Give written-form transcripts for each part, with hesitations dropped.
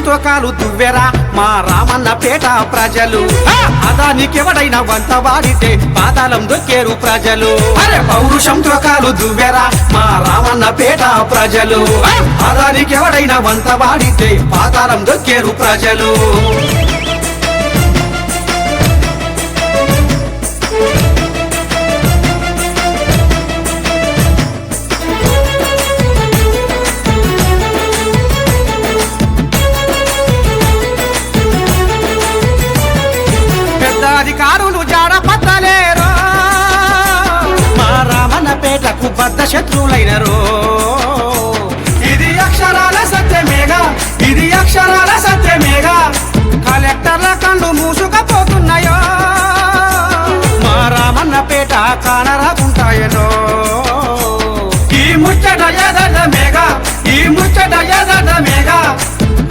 తోకాలు దువ్వెరా మా రామన్న పేట ప్రజలు అదానికెవడైనా వంత వాడితే పాతాళం దొక్కేరు ప్రజలు అరే పౌరుషం తోకాలు దువ్వెరా మా రామన్న పేట ప్రజలు అదానికెవడైనా వంత వాడితే పాతాళం దొక్కేరు ప్రజలు అధికారులు జాడపత్తలేరో మా రామన్న పేటకు బద్ద శత్రువులైనరో ఇది అక్షరాల సత్యమేగా ఇది అక్షరాల సత్యమేగా కలెక్టర్ల కళ్ళు మూసుకపోతున్నాయో మా రామన్న పేట కానరాకుంటాయనో ఈ ముచ్చట యథార్థమేగా ఈ ముచ్చట యథార్థమేగా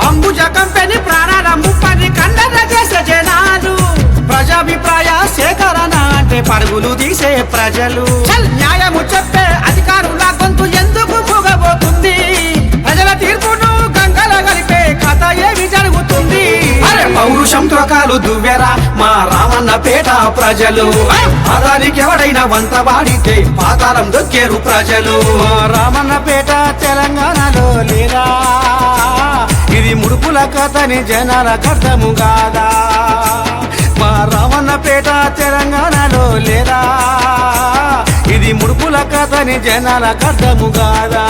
అంబుజ కంపెనీ ప్రాణాల ముప్పని కండన చేసే జనాలు ప్రజాభిప్రాయ సేకరణ అంటే పరుగులు తీసే ప్రజలు న్యాయము చెప్పే అధికారుల గొంతు ఎందుకు మూగబోతుంది ప్రజల తీర్పును గంగల గలిపే కథ ఏమి జరుగుతుంది అరే పౌరుషం తోకాలు దువ్వెరా మా రామన్న పేట ప్రజలు అదానికి ఎవడైనా వంత వాడితే పాతాళం దొక్కేరు ప్రజలు రామన్న పేట తెలంగాణలో లేదా ఇది ముడుపుల కథని జనాలకు అర్థము కాదా మా రామన్న పేట తెలంగాణలో లేదా ఇది ముడుపుల కథని జనాలకు అర్థము కాదా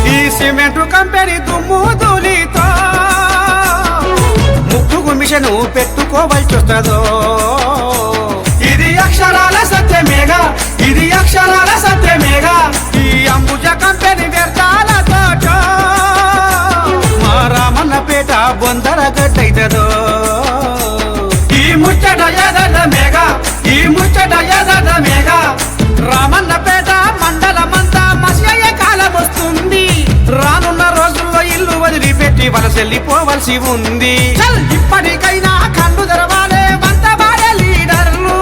ఈ సిమెంట్ కంపెనీ దుమ్ము ధూళితో మిషను పెట్టుకోవాల్సి వస్తుందో ఇది అక్షరాల సత్యమేగా ఇది అక్షరాల సత్యమేగా ఈ అంబుజ కంపెనీ వ్యర్థాలతో మా రామన్న పేట బొందర గట్టయితదో ఈ ముచ్చట యథార్థమేగా ఈ ముచ్చట యథార్థమేగా రామన్న పేట మండలమంతా మసయ్యే కాలం వస్తుంది రానున్న రోజుల్లో ఇల్లు వదిలిపెట్టి వలసెళ్ళిపోవలసి ఉంది ఇప్పటికైనా కళ్ళు తెరవాలే వంట వాడే లీడర్లు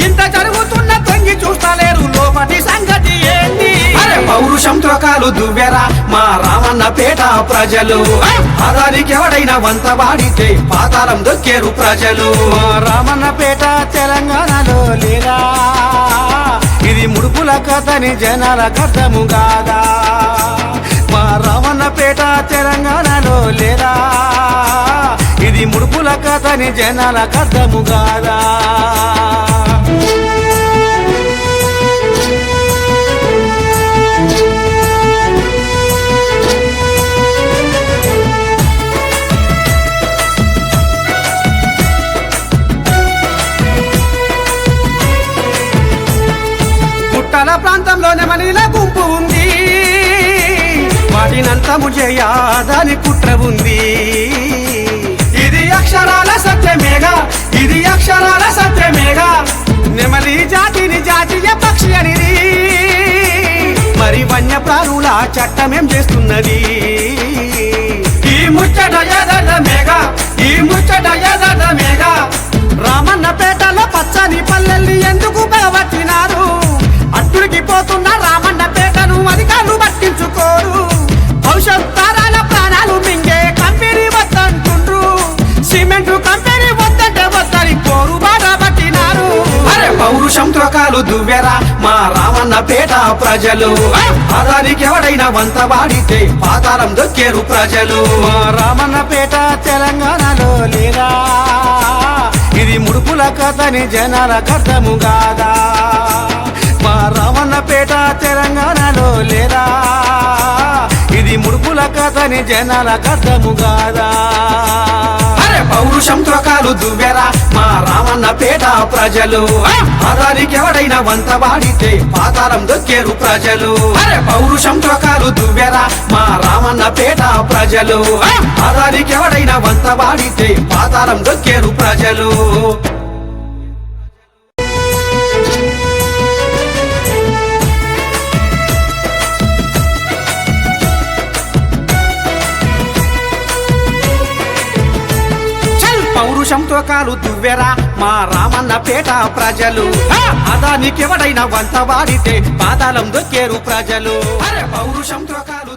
ఇంత జరుగుతున్న తొంగి చూస్తలేరు లోపటి సంగతి ఏంటి అరే పౌరుషం తోకాలు దువ్వెరా మా రామన్న పేట ప్రజలు అదానికి ఎవడైనా వంత వాడితే పాతాళం దొక్కేరు ప్రజలు రామన్న పేట తెలంగాణలో లేదా ఇది ముడుపుల కథని జనాలకు అర్థము కాదా మా రామన్న పేట తెలంగాణలో లేదా ఇది ముడుపుల కథని జనాలకు అర్థము కాదా గుట్టల ప్రాంతంలో నెమలిల గుంపు ఉంది వాటినంతము చేయాదని కుట్ర ఉంది ఇది అక్షరాల సత్యమేగా ఇది అక్షరాల సత్యమేగా నెమలి జాతిని జాతీయ పక్షి అనేది మరి వన్యప్రాణుల చట్టమేం చేస్తున్నది ఈ ముచ్చట యథార్థమేగా ఈ ముచ్చట యథార్థమేగా రామన్న పేటలో పచ్చని పల్లెల్ని ఎందుకు బలబట్టినారు అట్టుడికి పోతున్న రామన్న పేటను అధికారులు పట్టించుకోరు భవిష్యత్ తరాల ప్రాణాలు మింగే కంపెనీ వద్దంటుండ్రు సిమెంట్ కంపెనీ వద్దంటే వద్దని పోరు బాగా పట్టినారు అరే పౌరుషం తోకాలు దువ్వెరా మా రామన్న పేట ప్రజలు అదానికి ఎవడైనా వంత వాడితే పాతాళం దొక్కేరు ప్రజలు రామన్న పేట తెలంగాణలో లేదా ఇది ముడుపుల కథని జనాలకు అర్థము కాదా మా రామన్న పేట తెలంగాణలో లేదా ఇది ముడుపుల కథని జనాలకు అర్థము కాదా అరే పౌరుషం తోకాలు దువ్వెరా మా రామన్న పేట ప్రజలు అదానికి ఎవడైనా వంత వాడితే పాతాళం దొక్కేరు ప్రజలు అరే పౌరుషం తోకాలు దువ్వెరా మా రామన్న పేట ప్రజలు అదానికి ఎవడైనా వంత వాడితే పాతాళం దొక్కేరు ప్రజలు పౌరుషంతో కాలు దువ్వెరా మా రామన్న పేట ప్రజలు అదానికెవడైనా వంత వాడితే పాదాలం దొక్కేరు ప్రజలు. అరే పౌరుషంతో కాలు